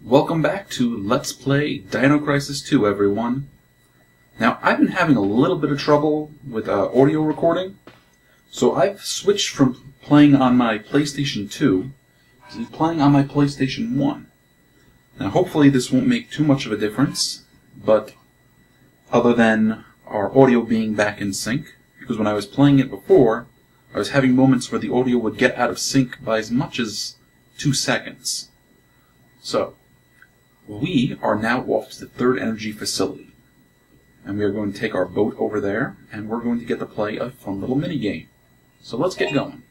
Welcome back to Let's Play Dino Crisis 2, everyone. Now, I've been having a little bit of trouble with audio recording, so I've switched from playing on my PlayStation 2 to playing on my PlayStation 1. Now, hopefully this won't make too much of a difference, but other than our audio being back in sync, because when I was playing it before, I was having moments where the audio would get out of sync by as much as 2 seconds. So, we are now off to the third energy facility, and we are going to take our boat over there, and we're going to get to play a fun little mini game. So let's get going.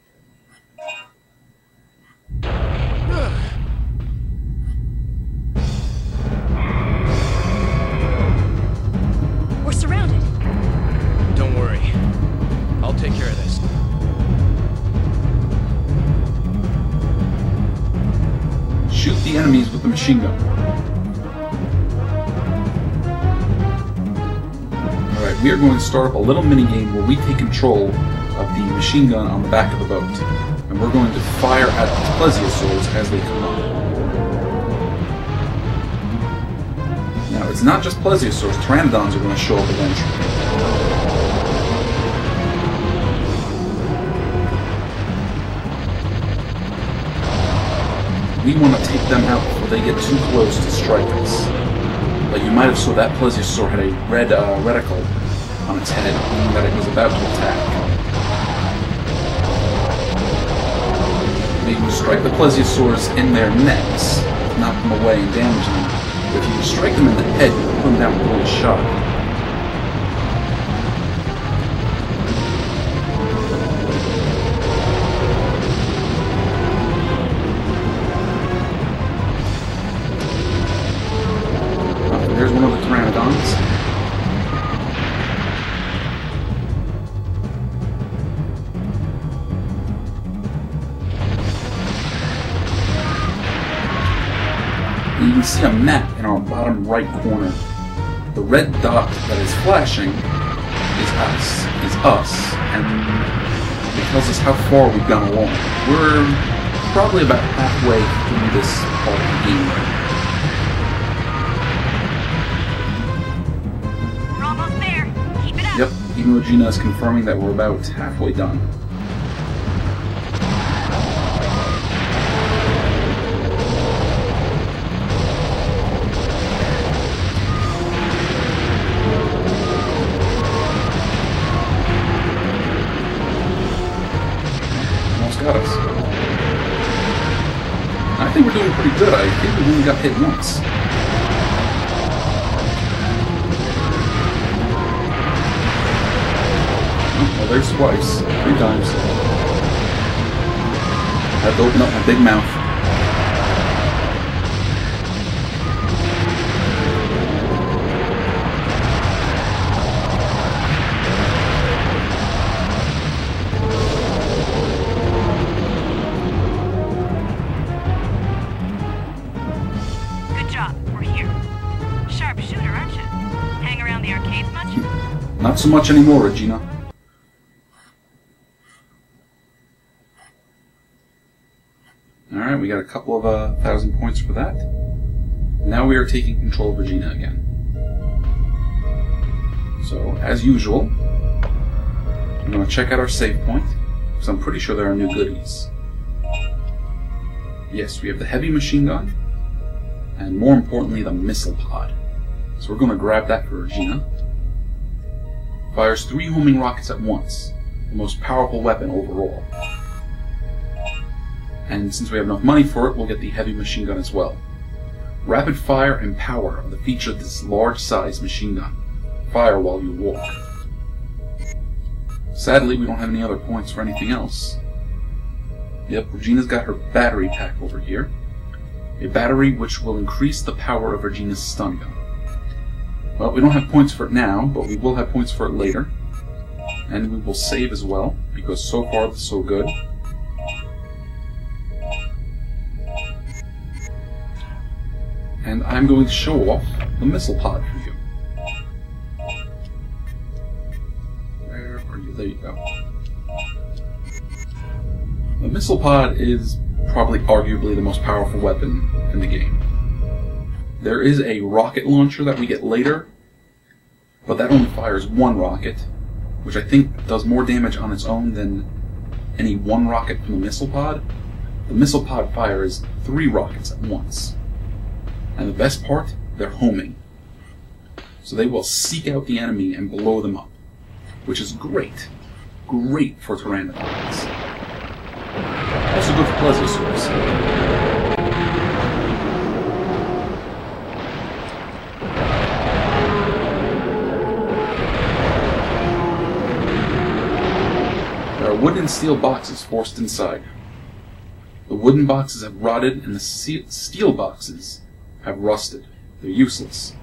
We're surrounded. Don't worry. I'll take care of this. Shoot the enemies with the machine gun. Alright, we are going to start up a little mini game where we take control of the machine gun on the back of the boat. And we're going to fire at the Plesiosaurs as they come up. Now, it's not just Plesiosaurs, Pteranodons are going to show up eventually. We want to take them out before they get too close to strike us. Like you might have saw that Plesiosaur had a red reticle on its head, meaning that it was about to attack. Maybe you strike the Plesiosaurs in their necks, knock them away and damage them. But if you strike them in the head, you put them down with one shot. There's one of the Pteranodons. You can see a map in our bottom right corner. The red dot that is flashing is us, and it tells us how far we've gone along. We're probably about halfway through this part of the game right now. Yep, even Regina is confirming that we're about halfway done. Almost got us. I think we're doing pretty good. I think we only got hit once. Well, there's twice. 3 times. I had to open up my big mouth. Good job. We're here. Sharp shooter, aren't you? Hang around the arcades much? Not so much anymore, Regina. Alright, we got a couple of 1,000 points for that. Now we are taking control of Regina again. So, as usual, I'm going to check out our save point, because I'm pretty sure there are new goodies. Yes, we have the heavy machine gun, and more importantly, the missile pod. So we're going to grab that for Regina. Fires 3 homing rockets at once, the most powerful weapon overall. And since we have enough money for it, we'll get the heavy machine gun as well. Rapid fire and power are the feature of this large-sized machine gun. Fire while you walk. Sadly, we don't have any other points for anything else. Yep, Regina's got her battery pack over here. A battery which will increase the power of Regina's stun gun. Well, we don't have points for it now, but we will have points for it later. And we will save as well, because so far, so good. And I'm going to show off the missile pod for you. Where are you? There you go. The missile pod is probably arguably the most powerful weapon in the game. There is a rocket launcher that we get later, but that only fires one rocket, which I think does more damage on its own than any one rocket from the missile pod. The missile pod fires 3 rockets at once. And the best part, they're homing. So they will seek out the enemy and blow them up, which is great. Great for Pteranodons. Also good for Plesiosaurus. There are wooden and steel boxes forced inside. The wooden boxes have rotted and the steel boxes have rusted. They're useless.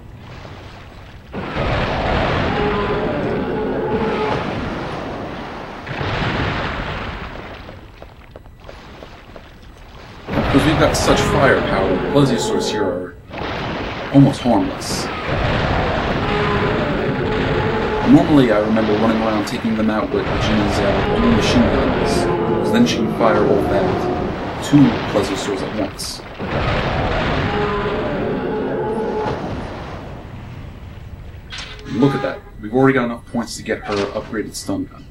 Because we've got such firepower, the Plesiosaurs here are almost harmless. Normally I remember running around taking them out with Regina's own machine guns, because then she can fire all that 2 Plesiosaurs at once. Look at that. We've already got enough points to get her upgraded stun gun.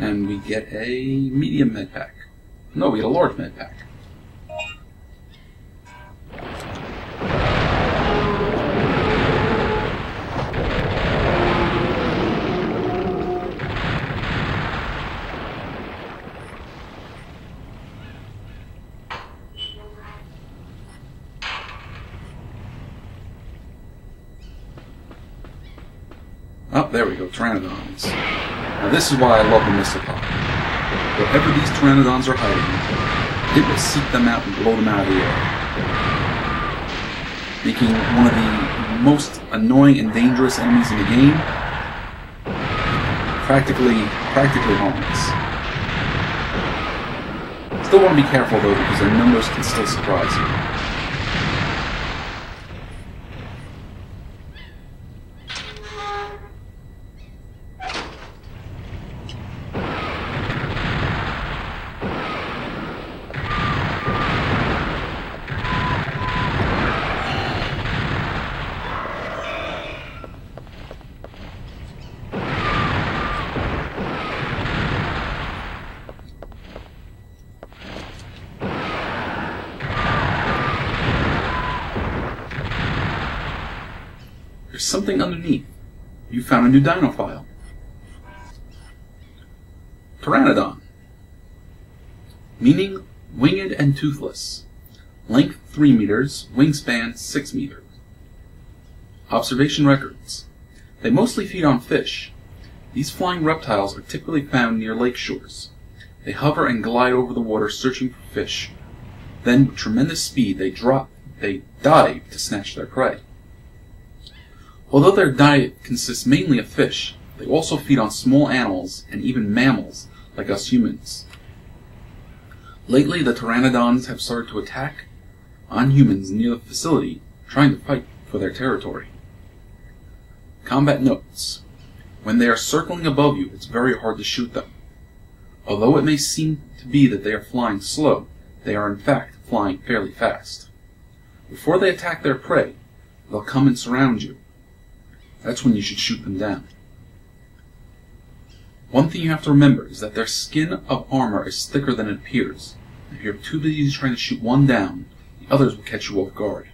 And we get a medium med pack. No, we get a large med pack. Oh, there we go, Pteranodons. Now this is why I love the missile pod. Wherever these Pteranodons are hiding, it will seek them out and blow them out of the air, making one of the most annoying and dangerous enemies in the game practically harmless. Still want to be careful though, because their numbers can still surprise you. There's something underneath. You found a new dino file. Pteranodon. Meaning winged and toothless. Length 3 meters, wingspan 6 meters. Observation records. They mostly feed on fish. These flying reptiles are typically found near lake shores. They hover and glide over the water searching for fish. Then, with tremendous speed, they dive to snatch their prey. Although their diet consists mainly of fish, they also feed on small animals and even mammals like us humans. Lately, the Pteranodons have started to attack on humans near the facility, trying to fight for their territory. Combat notes. When they are circling above you, it's very hard to shoot them. Although it may seem to be that they are flying slow, they are in fact flying fairly fast. Before they attack their prey, they'll come and surround you. That's when you should shoot them down. One thing you have to remember is that their skin of armor is thicker than it appears. If you're too busy trying to shoot one down, the others will catch you off guard.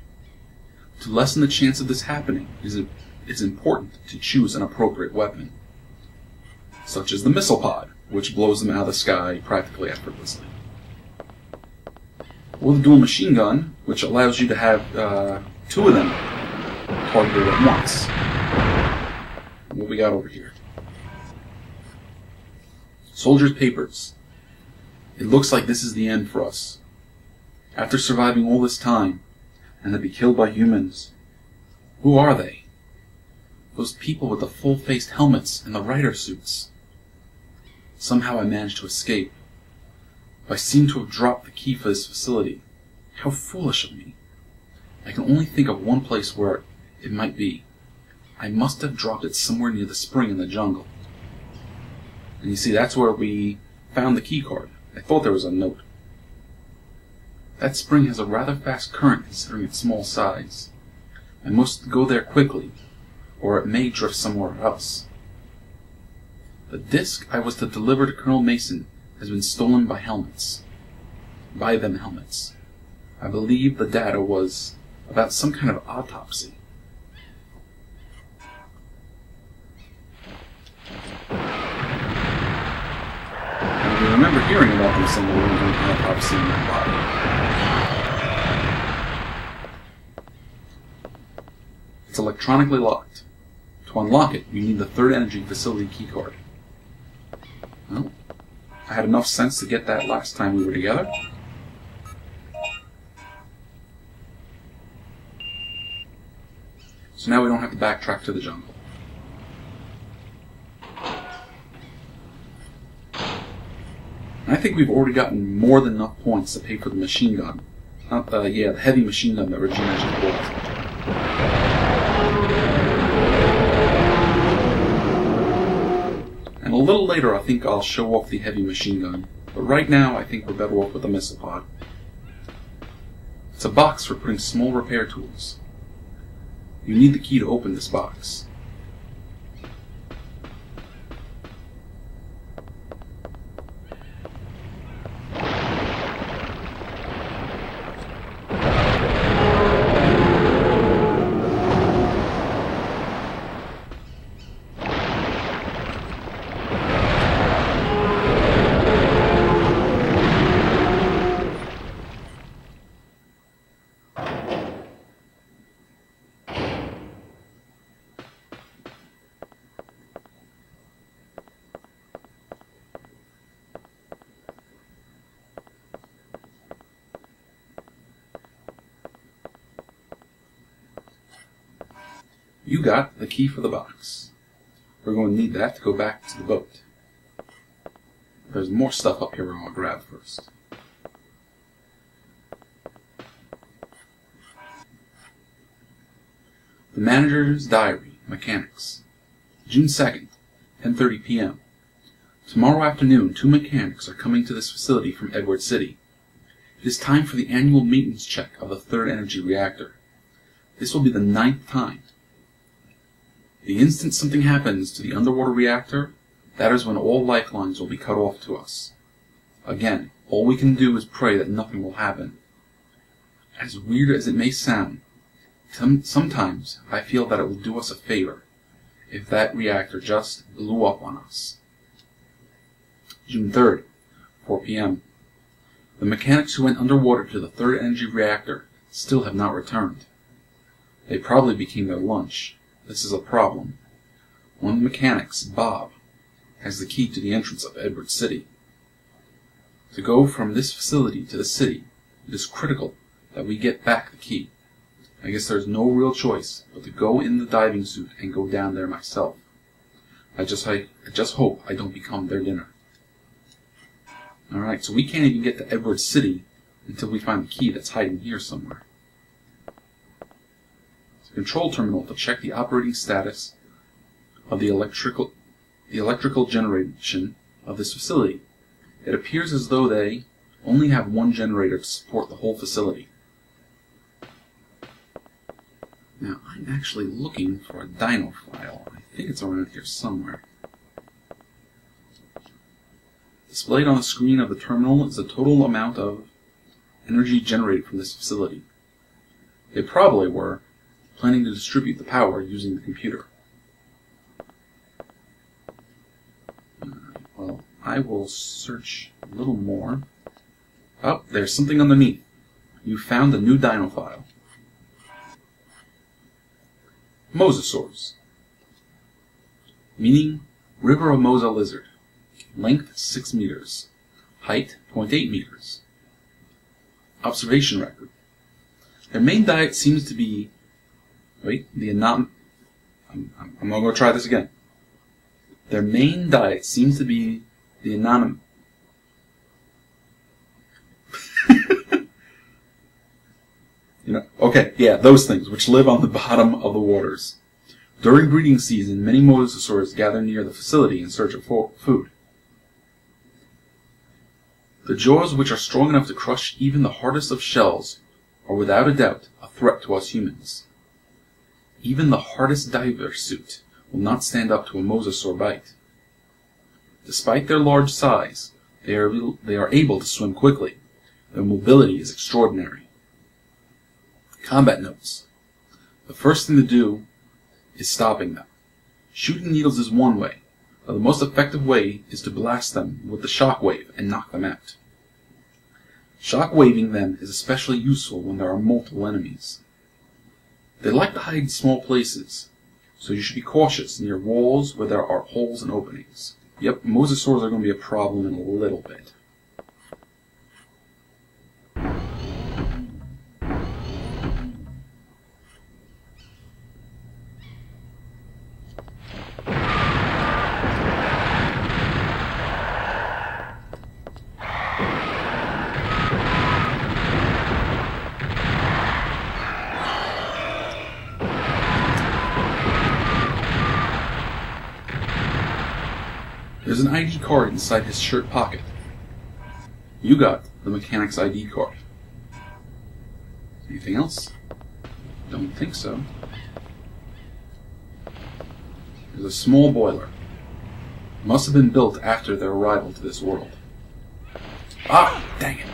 To lessen the chance of this happening, it's important to choose an appropriate weapon, such as the missile pod, which blows them out of the sky practically effortlessly. Or the dual machine gun, which allows you to have 2 of them targeted at once. What we got over here? Soldier's papers. It looks like this is the end for us. After surviving all this time, and to be killed by humans. Who are they? Those people with the full-faced helmets and the rider suits. Somehow I managed to escape. I seem to have dropped the key for this facility. How foolish of me. I can only think of one place where it might be. I must have dropped it somewhere near the spring in the jungle. And you see, that's where we found the key card. I thought there was a note. That spring has a rather fast current considering its small size. I must go there quickly, or it may drift somewhere else. The disc I was to deliver to Colonel Mason has been stolen by helmets. By them helmets. I believe the data was about some kind of autopsy. I remember hearing about them somewhere when doing an autopsy in my body. It's electronically locked. To unlock it, you need the third energy facility keycard. Well, I had enough sense to get that last time we were together. So now we don't have to backtrack to the jungle. I think we've already gotten more than enough points to pay for the machine gun. The heavy machine gun that Regina just bought. And a little later I think I'll show off the heavy machine gun. But right now I think we're better off with the missile pod. It's a box for putting small repair tools. You need the key to open this box. You got the key for the box. We're going to need that to go back to the boat. There's more stuff up here I'll grab first. The Manager's Diary, Mechanics. June 2nd, 10:30 p.m. Tomorrow afternoon, 2 mechanics are coming to this facility from Edward City. It is time for the annual maintenance check of the third energy reactor. This will be the 9th time. The instant something happens to the underwater reactor, that is when all lifelines will be cut off to us. Again, all we can do is pray that nothing will happen. As weird as it may sound, sometimes I feel that it will do us a favor if that reactor just blew up on us. June 3rd, 4 p.m. The mechanics who went underwater to the third energy reactor still have not returned. They probably became their lunch. This is a problem. One of the mechanics, Bob, has the key to the entrance of Edward City. To go from this facility to the city, it is critical that we get back the key. I guess there's no real choice but to go in the diving suit and go down there myself. I just hope I don't become their dinner. Alright, so we can't even get to Edward City until we find the key that's hiding here somewhere. Control terminal to check the operating status of the electrical generation of this facility. It appears as though they only have one generator to support the whole facility. Now, I'm actually looking for a Dino file. I think it's around here somewhere. Displayed on the screen of the terminal is the total amount of energy generated from this facility. They probably were planning to distribute the power using the computer. Well, I will search a little more. Oh, there's something underneath. You found a new Dino file. Mosasaurs. Meaning, River of Mosa lizard. Length 6 meters. Height, 0.8 meters. Observation record. Their main diet seems to be... Wait, the anom... I'm going to try this again. Their main diet seems to be the anonym... Okay, yeah, those things, which live on the bottom of the waters. During breeding season, many mosasaurs gather near the facility in search of food. The jaws, which are strong enough to crush even the hardest of shells, are without a doubt a threat to us humans. Even the hardest diver suit will not stand up to a mosasaur bite. Despite their large size, they are able to swim quickly. Their mobility is extraordinary. Combat notes. The first thing to do is stopping them. Shooting needles is one way, but the most effective way is to blast them with the shock wave and knock them out. Shock waving them is especially useful when there are multiple enemies. They like to hide in small places, so you should be cautious near walls where there are holes and openings. Yep, mosasaurs are going to be a problem in a little bit. There's an ID card inside his shirt pocket. You got the mechanic's ID card. Anything else? Don't think so. There's a small boiler. Must have been built after their arrival to this world. Ah, dang it.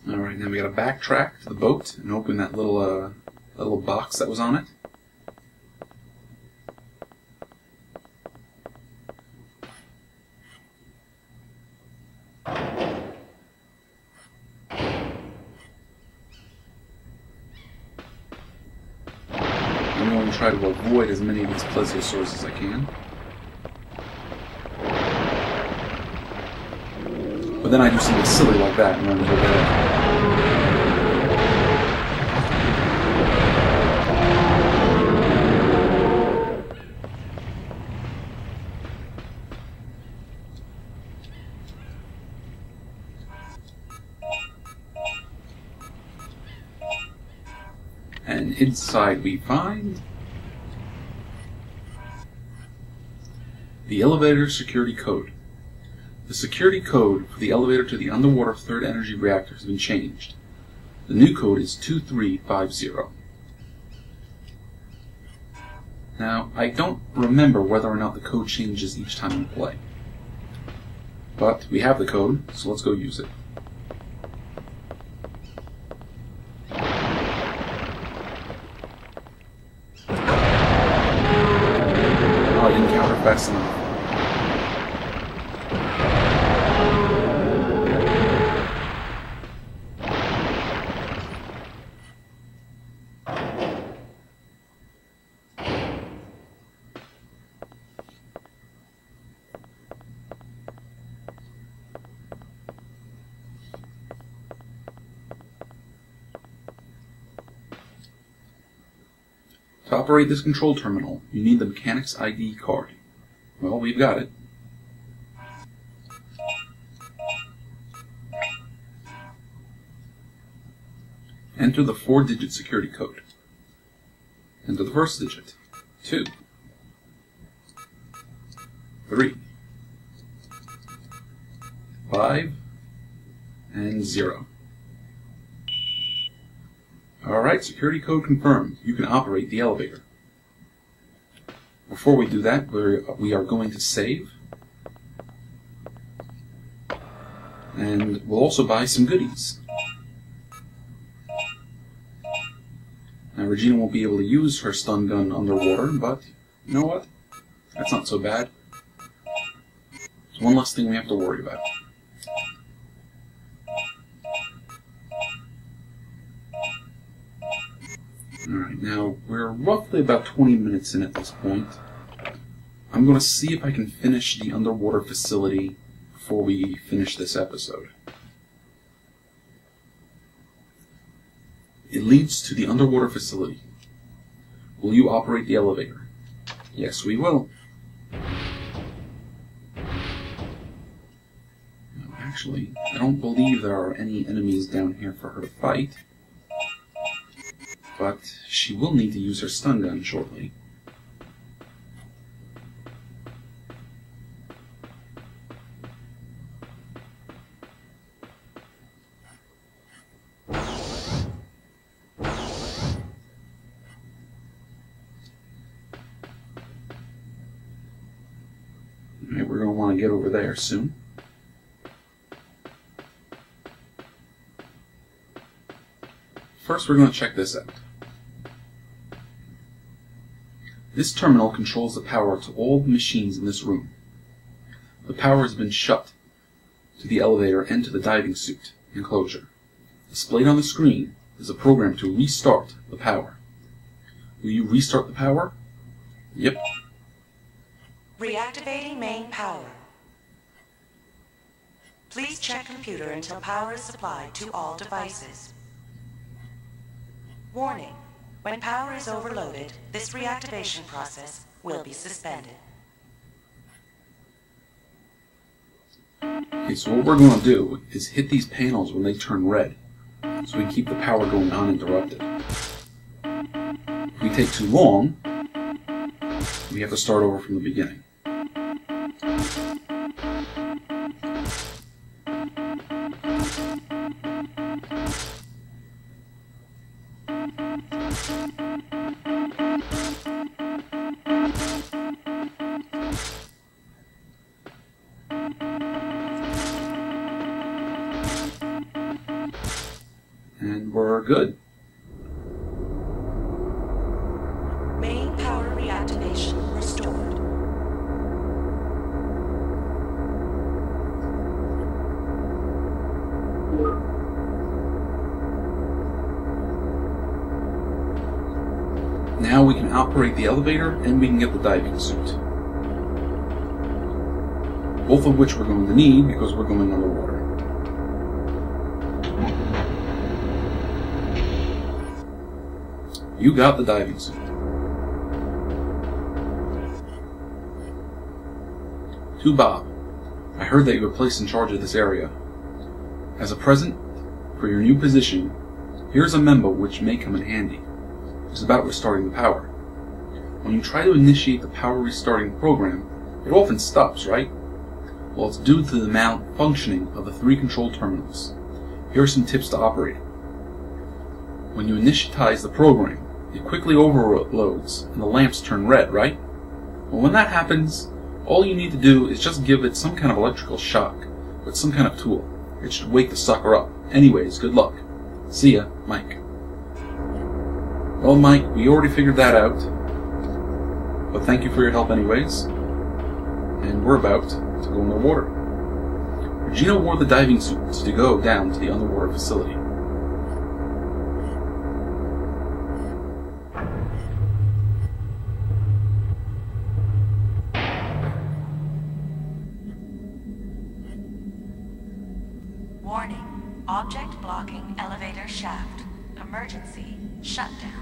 Alright, now we gotta backtrack to the boat and open that little box that was on it. I'm going to try to avoid as many of these Plesiosaurs as I can. But then I do something silly like that and run into the and inside we find the elevator security code. The security code for the elevator to the underwater third energy reactor has been changed. The new code is 2350. Now, I don't remember whether or not the code changes each time we play. But we have the code, so let's go use it. Oh, I didn't counter fast enough. To operate this control terminal, you need the mechanic's ID card. Well, we've got it. Enter the 4-digit security code. Enter the first digit. 2, 3, 5, and 0. Alright, security code confirmed. You can operate the elevator. Before we do that, we are going to save. And we'll also buy some goodies. Now Regina won't be able to use her stun gun underwater, but you know what? That's not so bad. It's one less thing we have to worry about. Alright, now we're roughly about 20 minutes in at this point. I'm going to see if I can finish the underwater facility before we finish this episode. It leads to the underwater facility. Will you operate the elevator? Yes, we will. No, actually, I don't believe there are any enemies down here for her to fight. But she will need to use her stun gun shortly. Alright, we're going to want to get over there soon. First, we're going to check this out. This terminal controls the power to all the machines in this room. The power has been shut to the elevator and to the diving suit enclosure. Displayed on the screen is a program to restart the power. Will you restart the power? Yep. Reactivating main power. Please check computer until power is supplied to all devices. Warning. When power is overloaded, this reactivation process will be suspended. Okay, so what we're going to do is hit these panels when they turn red, so we can keep the power going uninterrupted. If we take too long, we have to start over from the beginning. And we're good. Main power reactivation restored. Now we can operate the elevator and we can get the diving suit. Both of which we're going to need because we're going underwater. You got the diving suit. To Bob, I heard that you were placed in charge of this area. As a present for your new position, here's a memo which may come in handy. It's about restarting the power. When you try to initiate the power restarting program, it often stops, right? Well, it's due to the malfunctioning of the 3 control terminals. Here are some tips to operate it. When you initiatize the program, it quickly overloads and the lamps turn red, right? Well, when that happens, all you need to do is just give it some kind of electrical shock with some kind of tool. It should wake the sucker up. Anyways, good luck. See ya, Mike. Well, Mike, we already figured that out. But thank you for your help anyways. And we're about to go in the water. Regina wore the diving suits to go down to the underwater facility. Warning. Object blocking elevator shaft. Emergency shutdown.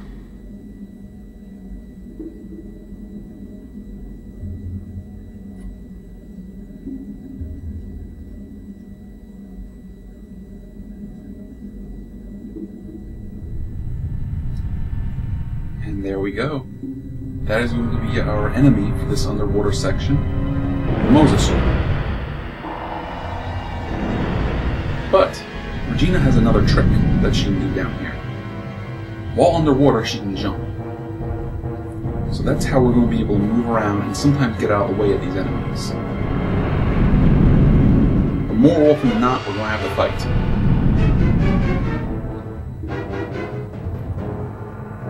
And there we go. That is going to be our enemy for this underwater section, the Plesiosaurus. But Regina has another trick that she can do down here. While underwater, she can jump. So that's how we're going to be able to move around and sometimes get out of the way of these enemies. But more often than not, we're going to have to fight.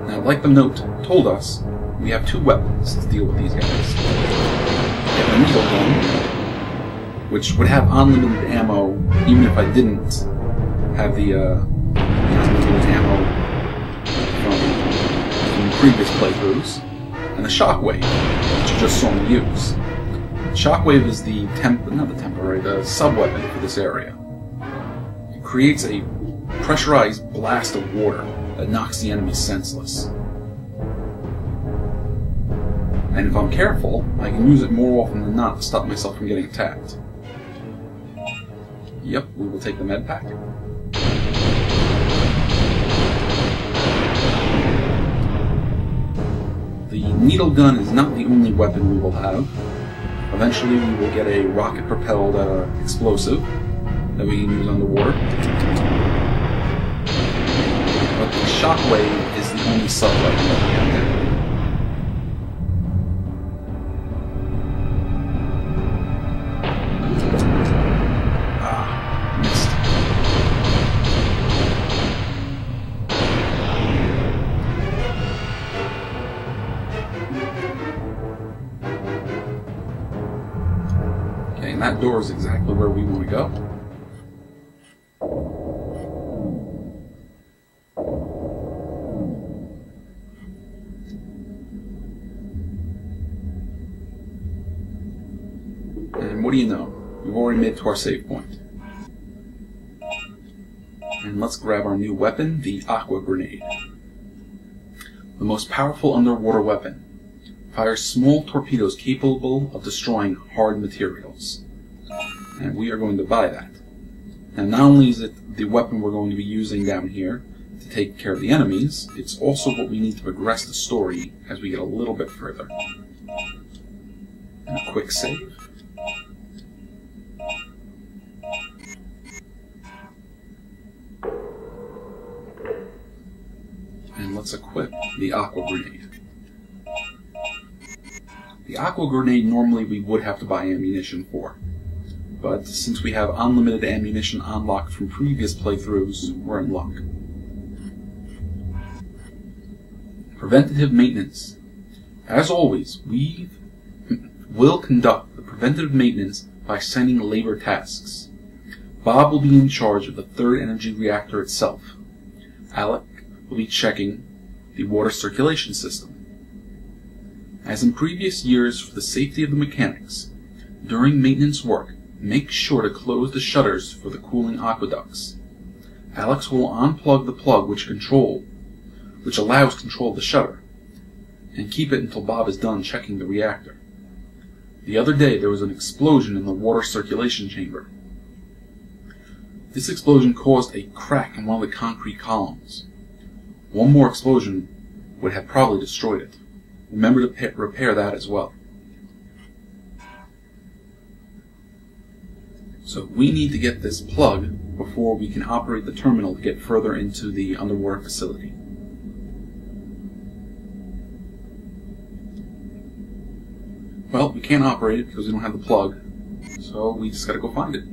Now like the note told us, we have two weapons to deal with these guys. We have a needle gun, which would have unlimited ammo even if I didn't have the unlimited ammo from previous playthroughs, and the shockwave, which you just saw me use. Shockwave is the the sub-weapon for this area. It creates a pressurized blast of water that knocks the enemy senseless. And if I'm careful, I can use it more often than not to stop myself from getting attacked. Yep, we will take the med pack. The needle gun is not the only weapon we will have. Eventually we will get a rocket-propelled explosive that we can use underwater. But the shockwave is the only sub-weapon that we have there. And that door is exactly where we want to go. And what do you know? We've already made it to our save point. And let's grab our new weapon, the Aqua Grenade. The most powerful underwater weapon. Fires small torpedoes capable of destroying hard materials. And we are going to buy that. And not only is it the weapon we're going to be using down here to take care of the enemies, it's also what we need to progress the story as we get a little bit further. And a quick save. And let's equip the Aqua Grenade. The Aqua Grenade normally we would have to buy ammunition for, but since we have unlimited ammunition unlocked from previous playthroughs, we're in luck. Preventative maintenance. As always, we will conduct the preventative maintenance by sending labor tasks. Bob will be in charge of the third energy reactor itself. Alec will be checking the water circulation system. As in previous years, for the safety of the mechanics, during maintenance work, make sure to close the shutters for the cooling aqueducts. Alex will unplug the plug which allows control of the shutter, and keep it until Bob is done checking the reactor. The other day there was an explosion in the water circulation chamber. This explosion caused a crack in one of the concrete columns. One more explosion would have probably destroyed it. Remember to repair that as well. So we need to get this plug before we can operate the terminal to get further into the underwater facility. Well, we can't operate it because we don't have the plug, so we just gotta go find it.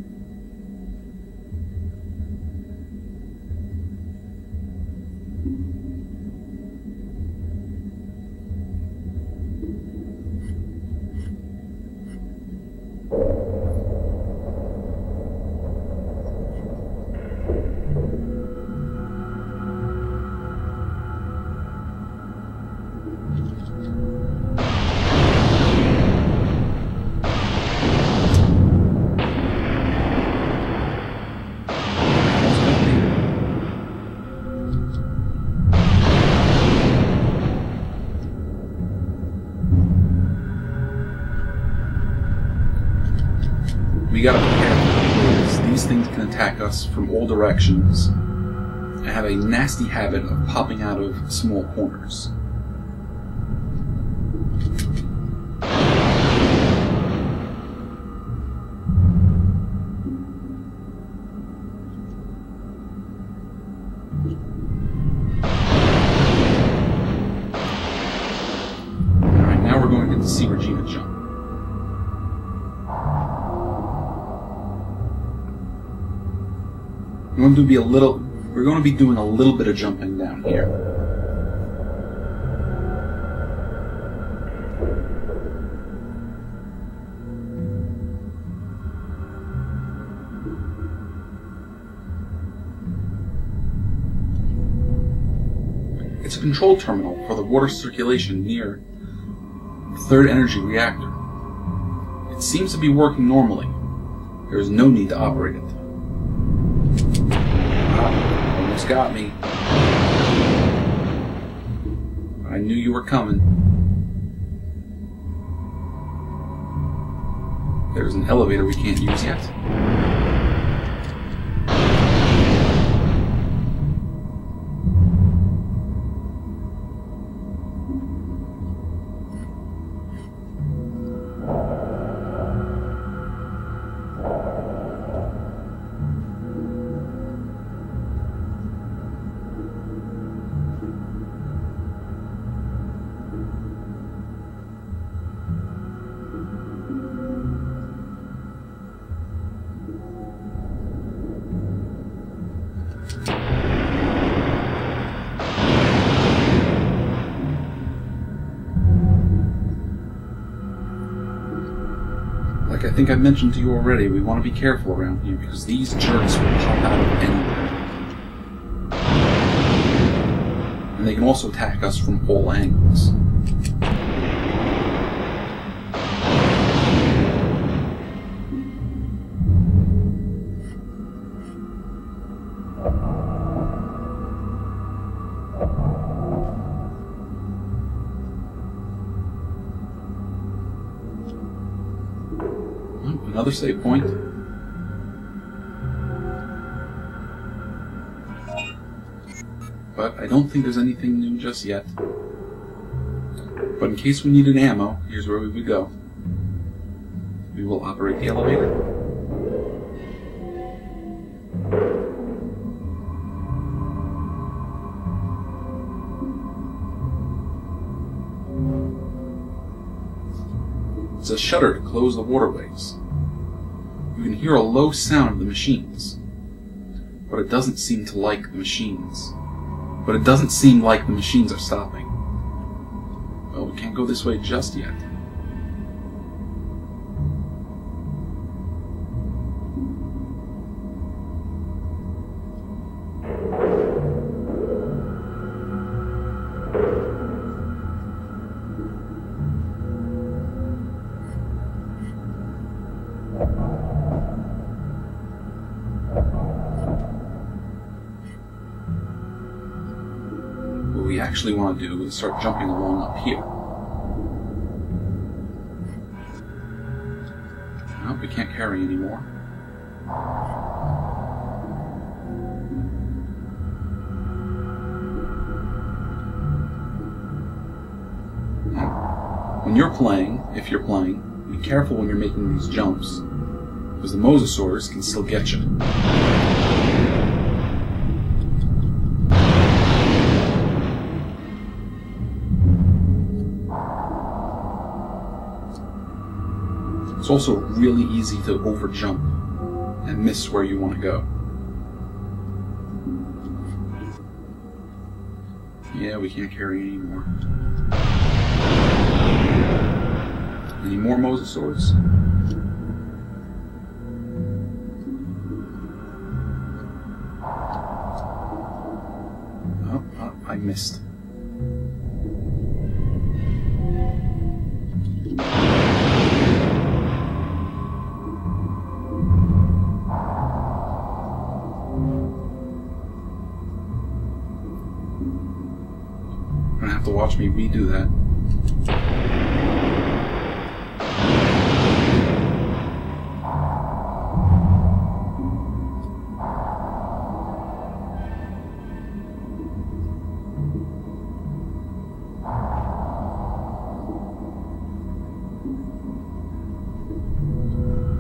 We gotta be careful because these things can attack us from all directions and have a nasty habit of popping out of small corners. Alright, now we're going to get to see Regina jump. We're going to be doing a little bit of jumping down here. It's a control terminal for the water circulation near the third energy reactor. It seems to be working normally. There is no need to operate it. Ah, almost got me. I knew you were coming. There's an elevator we can't use yet. Like I think I mentioned to you already, we want to be careful around here because these jerks will pop out of anywhere. And they can also attack us from all angles. Another save point. But I don't think there's anything new just yet. But in case we needed ammo, here's where we would go. We will operate the elevator. It's a shutter to close the waterways. You can hear a low sound of the machines, but it doesn't seem to like the machines. But it doesn't seem like the machines are stopping. Well, we can't go this way just yet. What we actually want to do is start jumping along up here. Nope, we can't carry anymore. Now, when you're playing, if you're playing, be careful when you're making these jumps, because the Mosasaurus can still get you. It's also really easy to overjump and miss where you want to go. Yeah, we can't carry anymore. Any more Mosasaurs? Oh, I missed. You're gonna have to watch me redo that.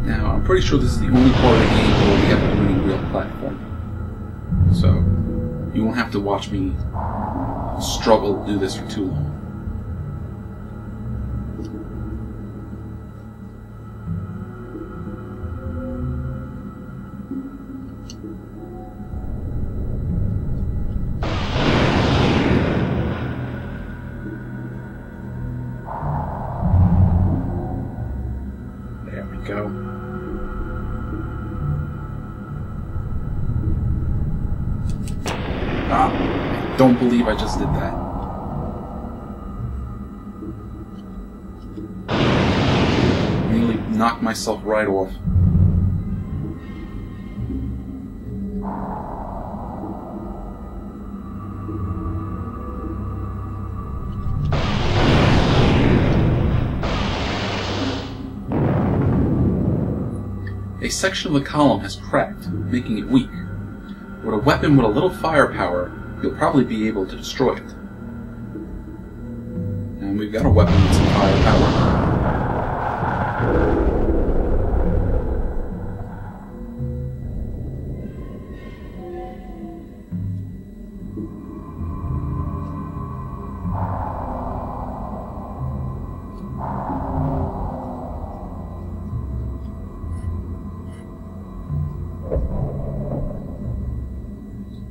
Now, I'm pretty sure this is the only part of the game where we have to do any real platforming. So, you won't have to watch me struggle to do this for too long. There we go. Ah, I don't believe I just did that. Nearly knocked myself right off. A section of the column has cracked, making it weak. With a weapon with a little firepower, you'll probably be able to destroy it. And we've got a weapon with some firepower.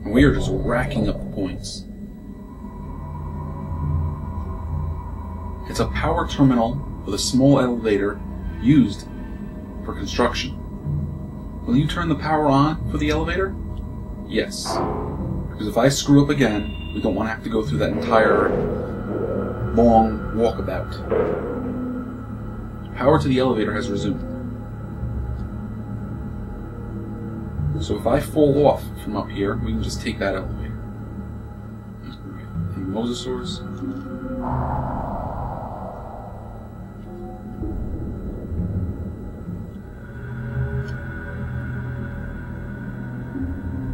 And we are just racking up the points. It's a power terminal with a small elevator used for construction. Will you turn the power on for the elevator? Yes. Because if I screw up again, we don't want to have to go through that entire long walkabout. Power to the elevator has resumed. So if I fall off from up here, we can just take that elevator. And Mosasaurus.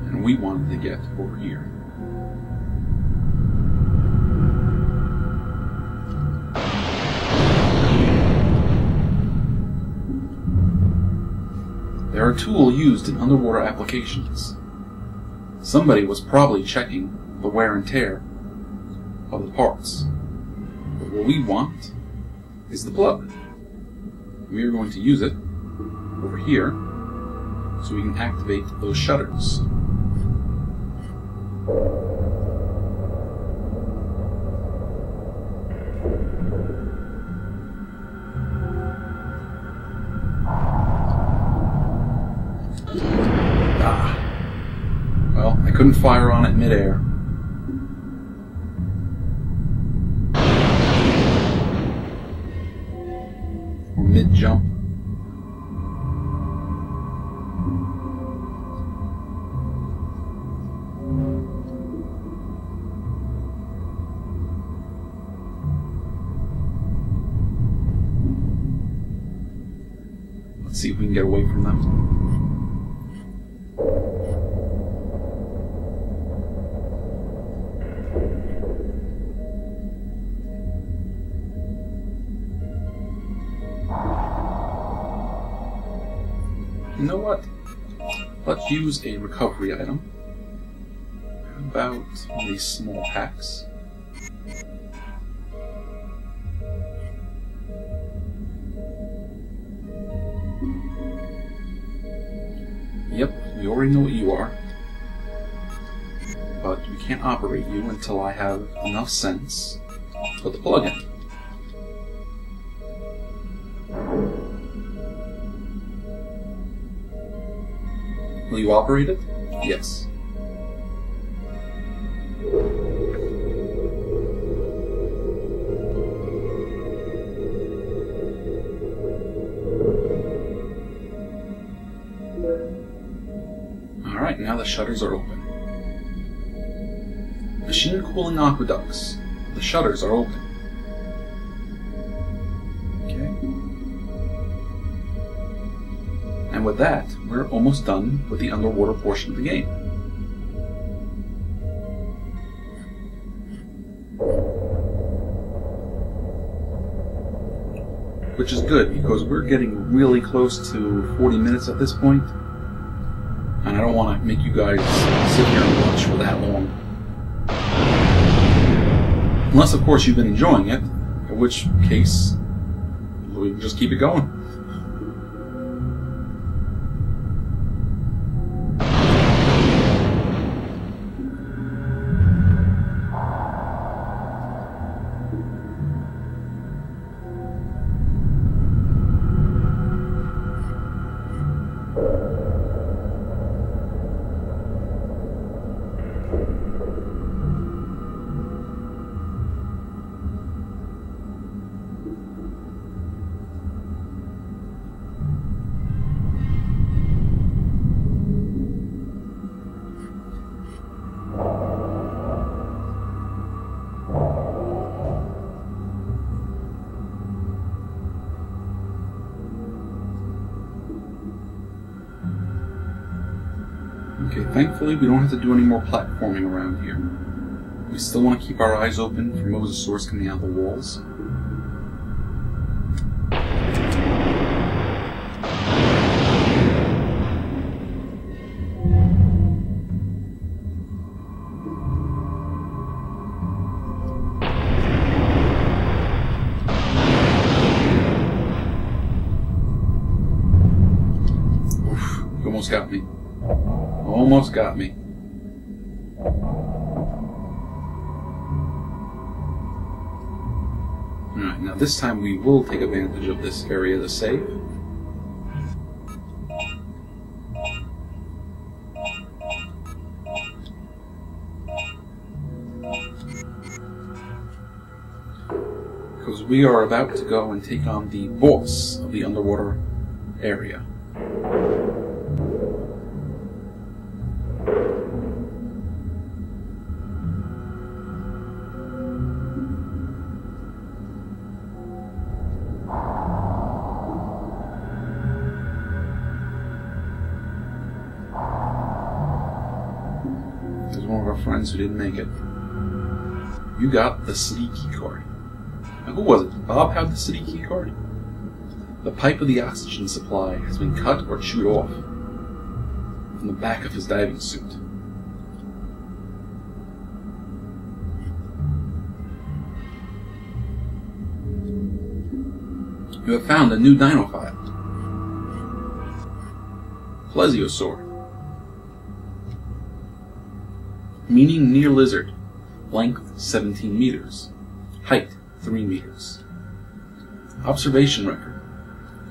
And we wanted to get over here. They're a tool used in underwater applications. Somebody was probably checking the wear and tear of the parts. But what we want is the plug. We are going to use it over here so we can activate those shutters. Well, I couldn't fire on it midair. Or mid-jump. Let's see if we can get away from them. You know what? Let's use a recovery item. How about one of these small packs? Yep, we already know what you are. But we can't operate you until I have enough sense to put the plug in. Will you operate it? Yes. Alright, now the shutters are open. Machine cooling aqueducts. The shutters are open. And with that, we're almost done with the underwater portion of the game. Which is good, because we're getting really close to 40 minutes at this point. And I don't want to make you guys sit here and watch for that long. Unless, of course, you've been enjoying it, in which case, we can just keep it going. Okay, thankfully we don't have to do any more platforming around here. We still want to keep our eyes open for mosasaurs coming out of the walls. Almost got me. Almost got me. Alright, now this time we will take advantage of this area to save. Because we are about to go and take on the boss of the underwater area. One of our friends who didn't make it. You got the city key card. Now, who was it? Bob had the city key card? The pipe of the oxygen supply has been cut or chewed off from the back of his diving suit. You have found a new dino file. Plesiosaur. Meaning near lizard. Length 17 meters. Height 3 meters. Observation record.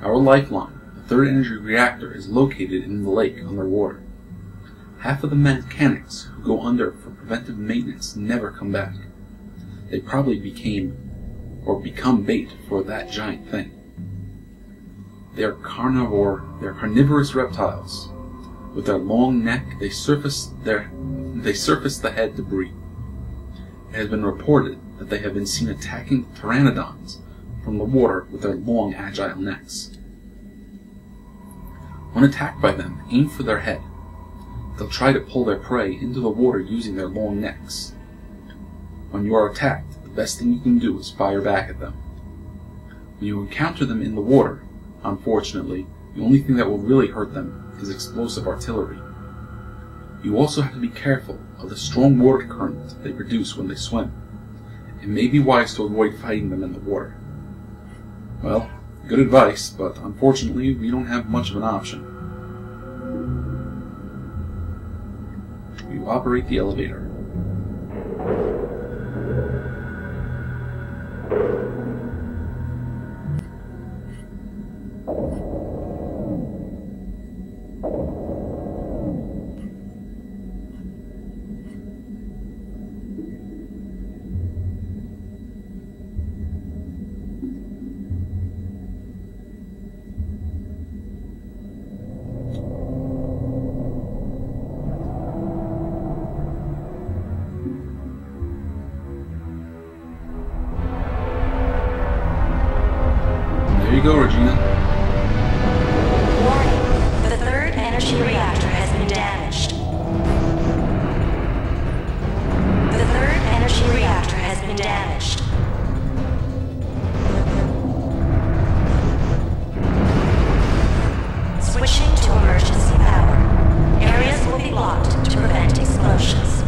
Our lifeline, the third energy reactor, is located in the lake underwater. Half of the mechanics who go under for preventive maintenance never come back. They probably become bait for that giant thing. They are carnivorous reptiles. With their long neck, they surface the head to breathe. It has been reported that they have been seen attacking pteranodons from the water with their long, agile necks. When attacked by them, aim for their head. They'll try to pull their prey into the water using their long necks. When you are attacked, the best thing you can do is fire back at them. When you encounter them in the water, unfortunately, the only thing that will really hurt them is explosive artillery. You also have to be careful of the strong water current they produce when they swim. It may be wise to avoid fighting them in the water. Well, good advice, but unfortunately we don't have much of an option. You operate the elevator. There you go, Regina. Warning. The third energy reactor has been damaged. The third energy reactor has been damaged. Switching to emergency power. Areas will be locked to prevent explosions.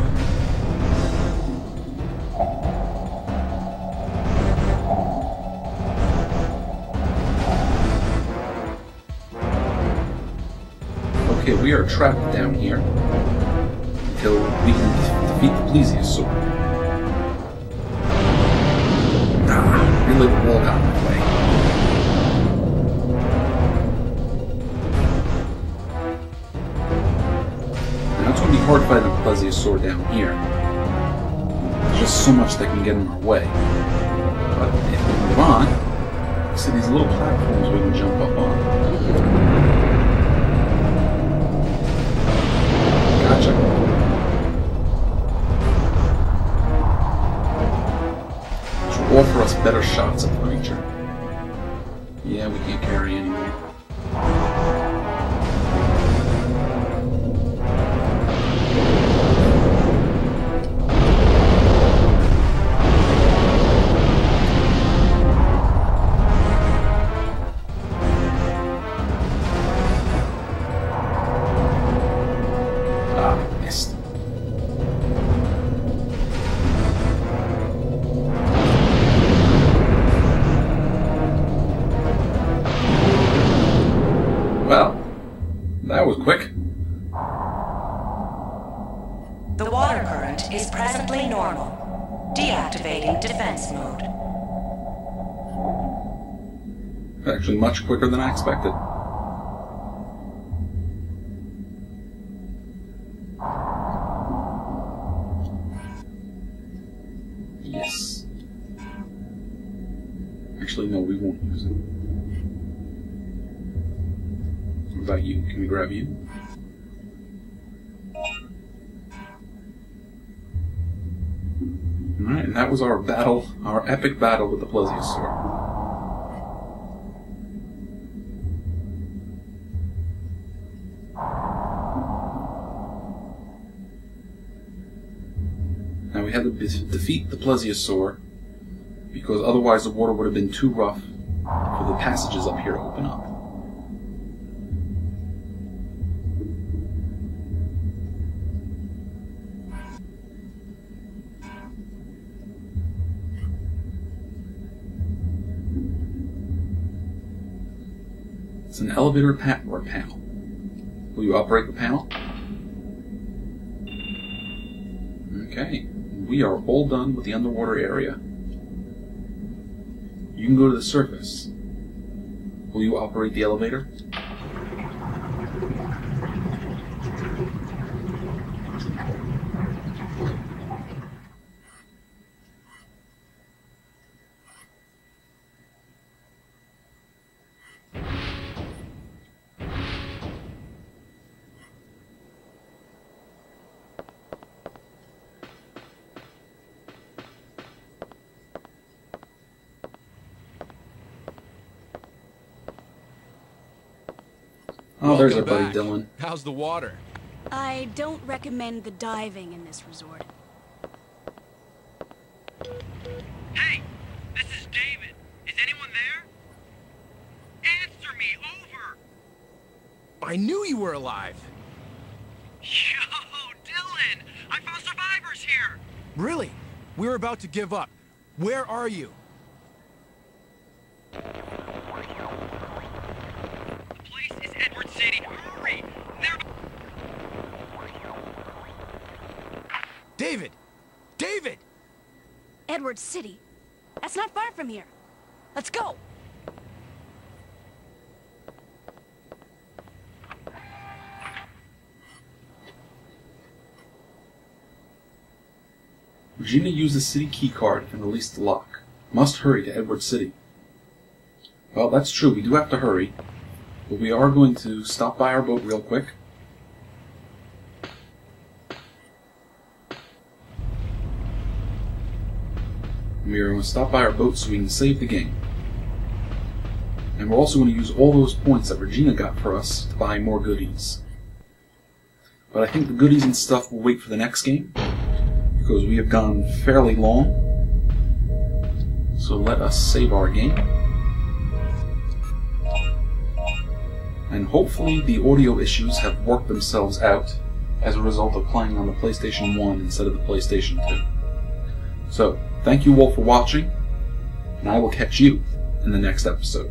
Okay, we are trapped down here until we can defeat the Plesiosaur. Really, the wall got in my way. Now it's going to be hard fighting the Plesiosaur down here. There's just so much that can get in our way. But if we move on, see these little platforms we can jump up on. Gotcha. Which will offer us better shots at the creature. Yeah, we can't carry anymore. was quick. The water current is presently normal. Deactivating defense mode. Actually, much quicker than I expected. Yes. Actually, no, we won't use it. What about you? Can we grab you? Alright, and that was our battle, our epic battle with the Plesiosaur. Now we had to defeat the Plesiosaur because otherwise the water would have been too rough for the passages up here to open up. It's an elevator panel. Will you operate the panel? Okay, we are all done with the underwater area. You can go to the surface. Will you operate the elevator? Oh, there's our buddy Dylan. How's the water? I don't recommend the diving in this resort. Hey, this is David. Is anyone there? Answer me, over! I knew you were alive. Yo, Dylan! I found survivors here! Really? We're about to give up. Where are you? The place is Edward City. Hurry! They're... David! David! Edward City. That's not far from here. Let's go! Regina used the city keycard and released the lock. Must hurry to Edward City. Well, that's true. We do have to hurry. But we are going to stop by our boat real quick. We are going to stop by our boat so we can save the game. And we're also going to use all those points that Regina got for us to buy more goodies. But I think the goodies and stuff will wait for the next game, because we have gone fairly long. So let us save our game. And hopefully the audio issues have worked themselves out as a result of playing on the PlayStation 1 instead of the PlayStation 2. So, thank you all for watching, and I will catch you in the next episode.